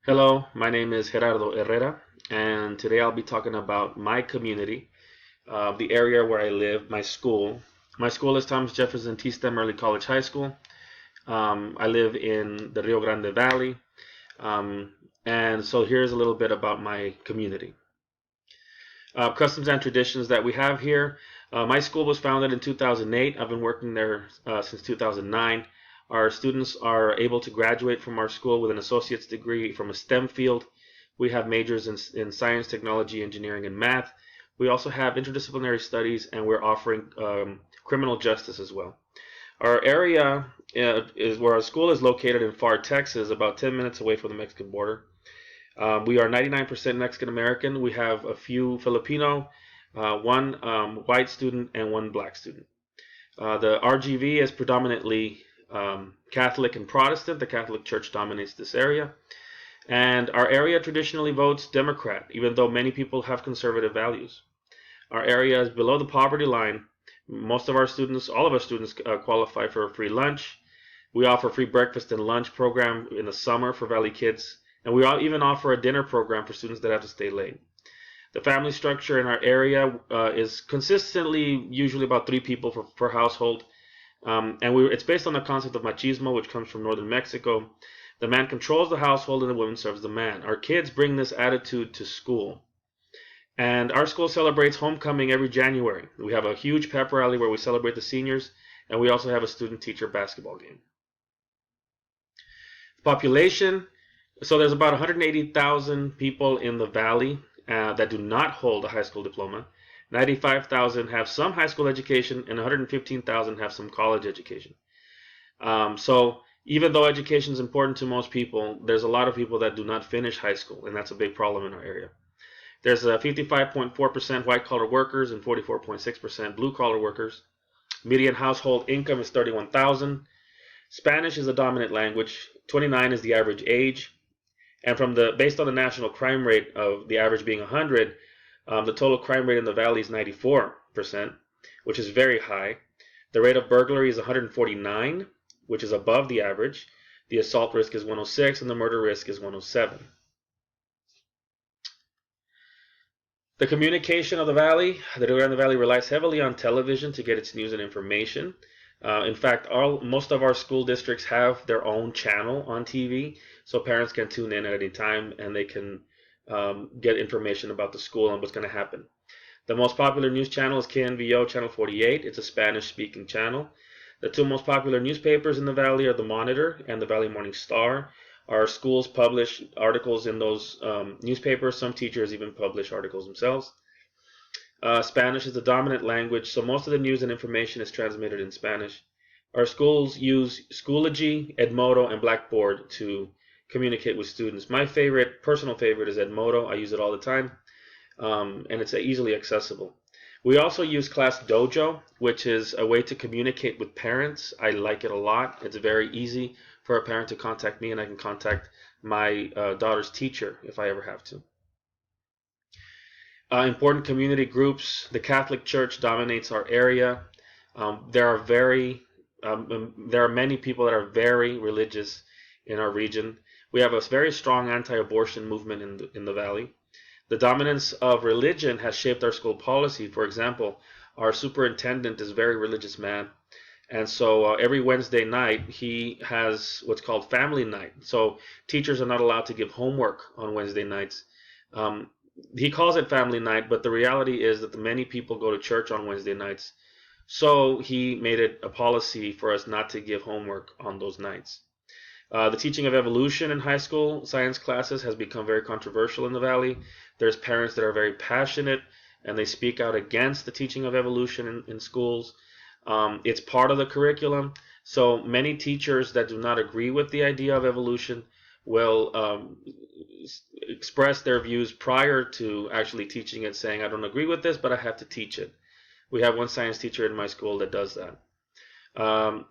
Hello, my name is Gerardo Herrera, and today I'll be talking about my community, the area where I live, my school. My school is Thomas Jefferson T-STEM Early College High School. I live in the Rio Grande Valley, and so here's a little bit about my community. Customs and traditions that we have here. My school was founded in 2008. I've been working there since 2009. Our students are able to graduate from our school with an associate's degree from a STEM field. We have majors in science, technology, engineering, and math. We also have interdisciplinary studies, and we're offering criminal justice as well. Our area is where our school is located in Far, Texas, about 10 minutes away from the Mexican border. We are 99% Mexican American. We have a few Filipino, one white student, and one black student. The RGV is predominantly Catholic and Protestant. The Catholic Church dominates this area. And our area traditionally votes Democrat, even though many people have conservative values. Our area is below the poverty line. Most of our students, all of our students, qualify for a free lunch. We offer free breakfast and lunch program in the summer for Valley kids. And we even offer a dinner program for students that have to stay late. The family structure in our area is consistently usually about 3 people per household. It's based on the concept of machismo, which comes from northern Mexico. The man controls the household and the woman serves the man. Our kids bring this attitude to school. And our school celebrates homecoming every January. We have a huge pep rally where we celebrate the seniors, and we also have a student-teacher basketball game. Population. So there's about 180,000 people in the valley that do not hold a high school diploma. 95,000 have some high school education, and 115,000 have some college education. So even though education is important to most people, there's a lot of people that do not finish high school, and that's a big problem in our area. There's 55.4% white-collar workers and 44.6% blue-collar workers. Median household income is $31,000. Spanish is the dominant language. 29 is the average age. And based on the national crime rate of the average being 100, the total crime rate in the valley is 94%, which is very high. The rate of burglary is 149, which is above the average. The assault risk is 106, and the murder risk is 107. The communication of the valley, the Rio Grande Valley relies heavily on television to get its news and information. In fact, most of our school districts have their own channel on TV, so parents can tune in at any time and they can get information about the school and what's going to happen. The most popular news channel is KNVO Channel 48. It's a Spanish-speaking channel. The 2 most popular newspapers in the valley are the Monitor and the Valley Morning Star. Our schools publish articles in those newspapers. Some teachers even publish articles themselves. Spanish is the dominant language, so most of the news and information is transmitted in Spanish. Our schools use Schoology, Edmodo, and Blackboard to communicate with students. My personal favorite is Edmodo. I use it all the time, and it's easily accessible. We also use Class Dojo, which is a way to communicate with parents. I like it a lot. It's very easy for a parent to contact me, and I can contact my daughter's teacher if I ever have to. Important community groups. The Catholic Church dominates our area. There are many people that are very religious in our region. We have a very strong anti-abortion movement in the valley. The dominance of religion has shaped our school policy. For example, our superintendent is a very religious man, and so every Wednesday night he has what's called family night. So teachers are not allowed to give homework on Wednesday nights. He calls it family night, but the reality is that many people go to church on Wednesday nights. So he made it a policy for us not to give homework on those nights. The teaching of evolution in high school science classes has become very controversial in the valley. There's parents that are very passionate and they speak out against the teaching of evolution in schools. It's part of the curriculum. So many teachers that do not agree with the idea of evolution will express their views prior to actually teaching it, saying, I don't agree with this, but I have to teach it. We have one science teacher in my school that does that.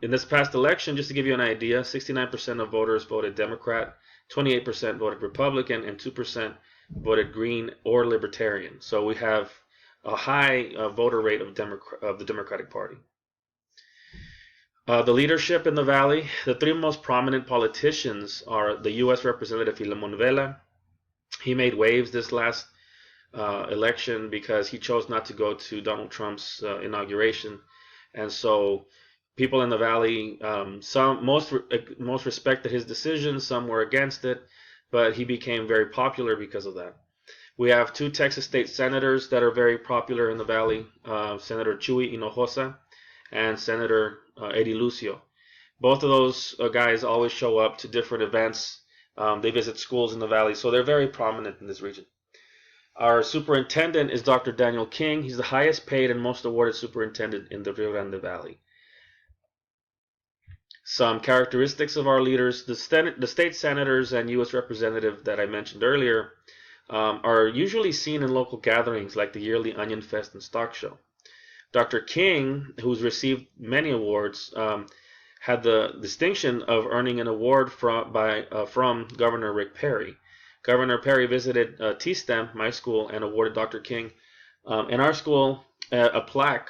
In this past election, just to give you an idea, 69% of voters voted Democrat, 28% voted Republican, and 2% voted Green or Libertarian. So we have a high voter rate of the Democratic Party. The leadership in the valley, the three most prominent politicians are the U.S. Representative Filemon Vela. He made waves this last election because he chose not to go to Donald Trump's inauguration, and so people in the valley, most respected his decision, some were against it, but he became very popular because of that. We have two Texas state senators that are very popular in the valley, Senator Chuy Hinojosa and Senator Eddie Lucio. Both of those guys always show up to different events. They visit schools in the valley, so they're very prominent in this region. Our superintendent is Dr. Daniel King. He's the highest paid and most awarded superintendent in the Rio Grande Valley. Some characteristics of our leaders: the state senators and U.S. representative that I mentioned earlier are usually seen in local gatherings like the yearly Onion Fest and Stock Show. Dr. King, who's received many awards, had the distinction of earning an award from Governor Rick Perry. Governor Perry visited T-STEM, my school, and awarded Dr. King in our school a plaque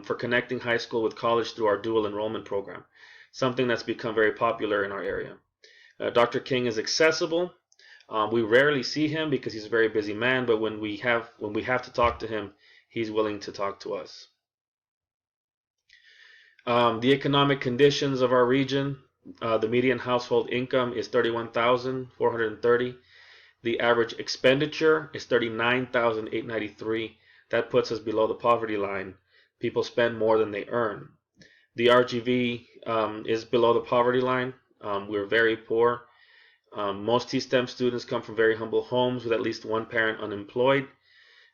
for connecting high school with college through our dual enrollment program, something that's become very popular in our area. Dr. King is accessible. We rarely see him because he's a very busy man, but when we have to talk to him, he's willing to talk to us. The economic conditions of our region: the median household income is $31,430. The average expenditure is $39,893. That puts us below the poverty line. People spend more than they earn. The RGV is below the poverty line. We're very poor. Most T-STEM students come from very humble homes with at least one parent unemployed.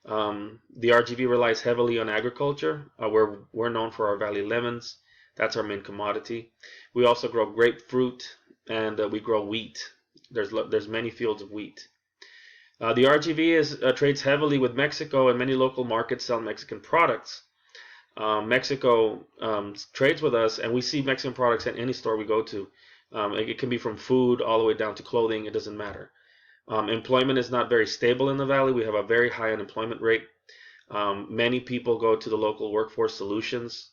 The RGV relies heavily on agriculture. We're known for our valley lemons. That's our main commodity. We also grow grapefruit, and we grow wheat. There's many fields of wheat. The RGV trades heavily with Mexico, and many local markets sell Mexican products. Mexico trades with us, and we see Mexican products at any store we go to. It can be from food all the way down to clothing. It doesn't matter. Employment is not very stable in the valley. We have a very high unemployment rate. Many people go to the local workforce solutions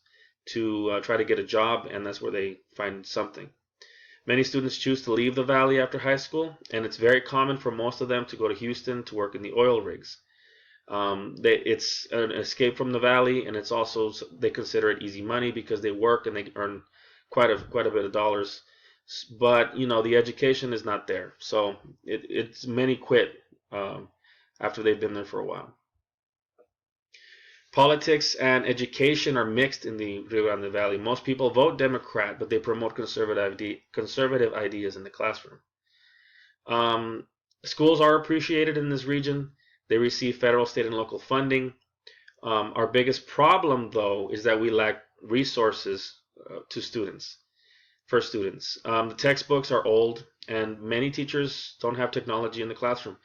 to try to get a job, and that's where they find something. Many students choose to leave the valley after high school, and it's very common for most of them to go to Houston to work in the oil rigs. It's an escape from the valley, and it's also, they consider it easy money because they work and they earn quite a bit of dollars. But the education is not there, so it's many quit after they've been there for a while. Politics and education are mixed in the Rio Grande Valley. Most people vote Democrat, but they promote conservative ideas in the classroom. Schools are appreciated in this region. They receive federal, state, and local funding. Our biggest problem, though, is that we lack resources for students. The textbooks are old, and many teachers don't have technology in the classroom.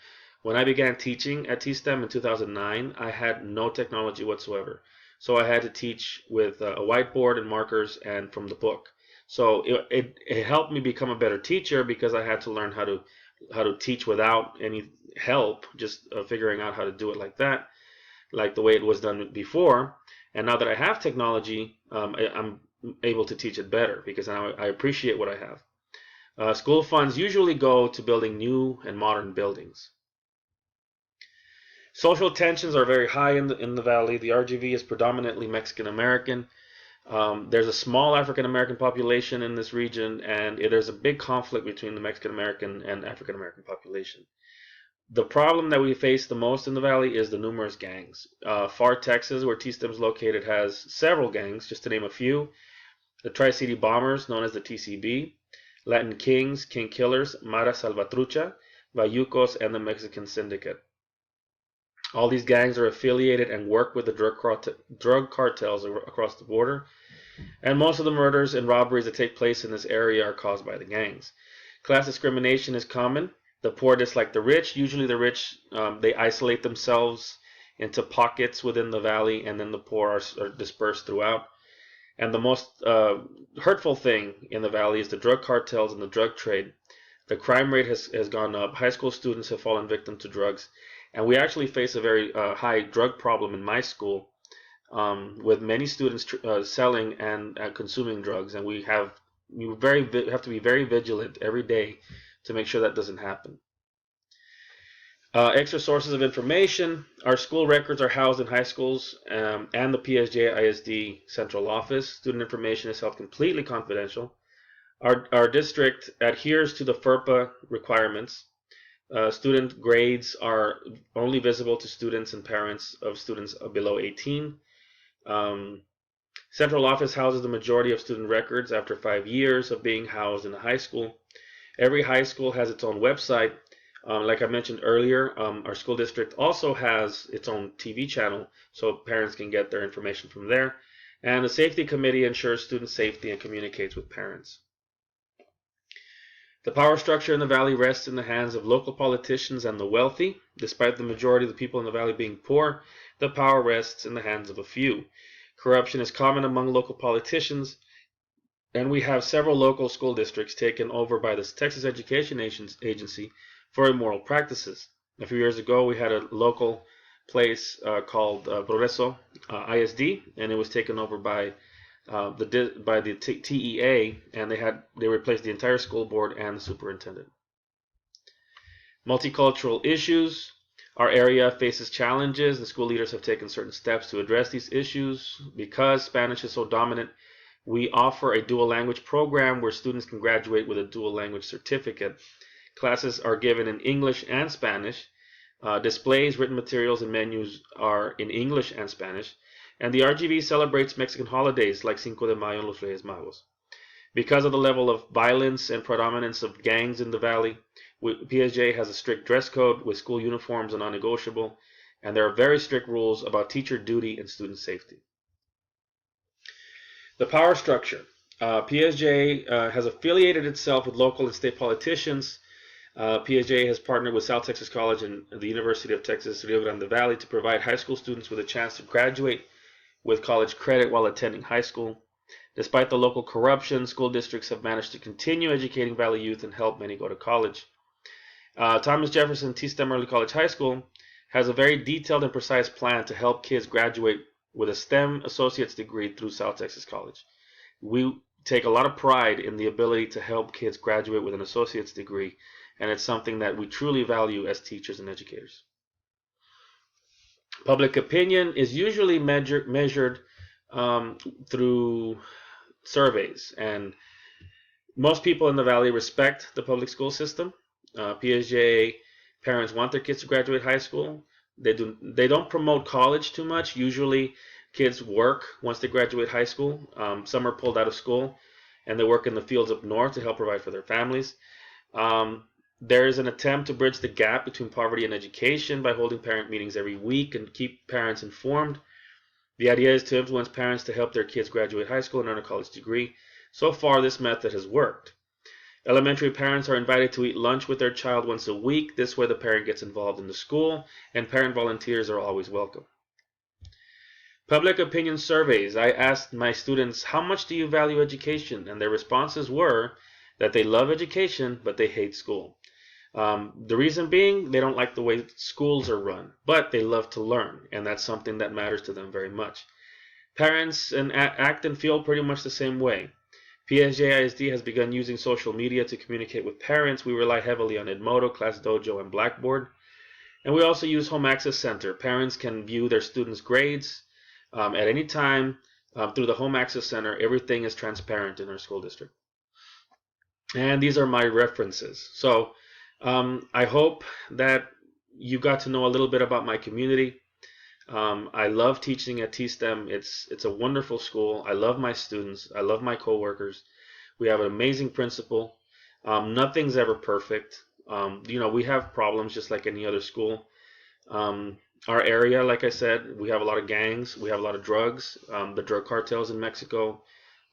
When I began teaching at T-STEM in 2009, I had no technology whatsoever. So I had to teach with a whiteboard and markers and from the book. So it helped me become a better teacher because I had to learn how to teach without any help, just figuring out how to do it like that, like the way it was done before. And now that I have technology, I'm able to teach it better because now I appreciate what I have. School funds usually go to building new and modern buildings. Social tensions are very high in the valley. The RGV is predominantly Mexican American. There's a small African American population in this region, and there's a big conflict between the Mexican American and African American population. The problem that we face the most in the valley is the numerous gangs. Far Texas, where T-STEM is located, has several gangs, just to name a few. The Tri-City Bombers, known as the TCB, Latin Kings, King Killers, Mara Salvatrucha, Bayucos, and the Mexican Syndicate. All these gangs are affiliated and work with the drug cartels across the border, and most of the murders and robberies that take place in this area are caused by the gangs. Class discrimination is common. The poor dislike the rich. Usually the rich, they isolate themselves into pockets within the valley, and then the poor are dispersed throughout. And the most hurtful thing in the valley is the drug cartels and the drug trade. The crime rate has gone up. High school students have fallen victim to drugs. And we actually face a very high drug problem in my school. with many students selling and consuming drugs, and we have to be very vigilant every day to make sure that doesn't happen. Extra sources of information. Our school records are housed in high schools and the PSJ ISD central office. Student information is held completely confidential. Our district adheres to the FERPA requirements. Student grades are only visible to students and parents of students below 18. Central office houses the majority of student records after 5 years of being housed in a high school. Every high school has its own website. Like I mentioned earlier, our school district also has its own TV channel, so parents can get their information from there. And the safety committee ensures student safety and communicates with parents. The power structure in the valley rests in the hands of local politicians and the wealthy. Despite the majority of the people in the valley being poor, the power rests in the hands of a few. Corruption is common among local politicians, and we have several local school districts taken over by the Texas Education Agency for immoral practices. A few years ago, we had a local place called Progreso ISD, and it was taken over by the TEA, and they replaced the entire school board and the superintendent. Multicultural issues. Our area faces challenges, and school leaders have taken certain steps to address these issues. Because Spanish is so dominant, we offer a dual language program where students can graduate with a dual language certificate. Classes are given in English and Spanish. Displays, written materials, and menus are in English and Spanish. And the RGV celebrates Mexican holidays like Cinco de Mayo and Los Reyes Magos. Because of the level of violence and predominance of gangs in the valley, PSJ has a strict dress code with school uniforms are non-negotiable, and there are very strict rules about teacher duty and student safety. The power structure. PSJ has affiliated itself with local and state politicians. PSJ has partnered with South Texas College and the University of Texas Rio Grande Valley to provide high school students with a chance to graduate with college credit while attending high school. Despite the local corruption, school districts have managed to continue educating Valley youth and help many go to college. Thomas Jefferson T-STEM Early College High School has a very detailed and precise plan to help kids graduate with a STEM associate's degree through South Texas College. We take a lot of pride in the ability to help kids graduate with an associate's degree, and it's something that we truly value as teachers and educators. Public opinion is usually measured through surveys, and most people in the valley respect the public school system. PSJ parents want their kids to graduate high school. They don't promote college too much. Usually kids work once they graduate high school. Some are pulled out of school and they work in the fields up north to help provide for their families. There is an attempt to bridge the gap between poverty and education by holding parent meetings every week and keep parents informed. The idea is to influence parents to help their kids graduate high school and earn a college degree. So far, this method has worked. Elementary parents are invited to eat lunch with their child once a week. This way the parent gets involved in the school, and parent volunteers are always welcome. Public opinion surveys. I asked my students, how much do you value education? And their responses were that they love education, but they hate school. The reason being, they don't like the way schools are run, but they love to learn, and that's something that matters to them very much. Parents act and feel pretty much the same way. PSJ ISD has begun using social media to communicate with parents. We rely heavily on Edmodo, Class Dojo, and Blackboard. And we also use Home Access Center. Parents can view their students' grades at any time through the Home Access Center. Everything is transparent in our school district. And these are my references. So I hope that you got to know a little bit about my community. I love teaching at T-STEM. It's a wonderful school. I love my students. I love my coworkers. We have an amazing principal. Nothing's ever perfect. We have problems just like any other school. Our area, like I said, we have a lot of gangs. We have a lot of drugs. The drug cartels in Mexico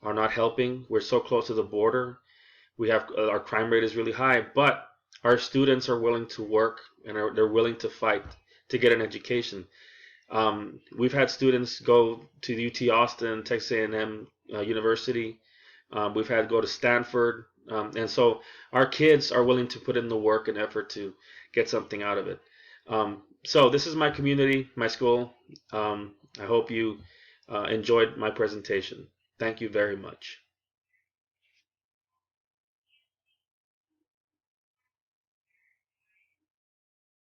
are not helping. We're so close to the border. We have our crime rate is really high, but our students are willing to work and they're willing to fight to get an education. We've had students go to the UT Austin, Texas A&M University. We've had go to Stanford. And so our kids are willing to put in the work and effort to get something out of it. So this is my community, my school. I hope you enjoyed my presentation. Thank you very much.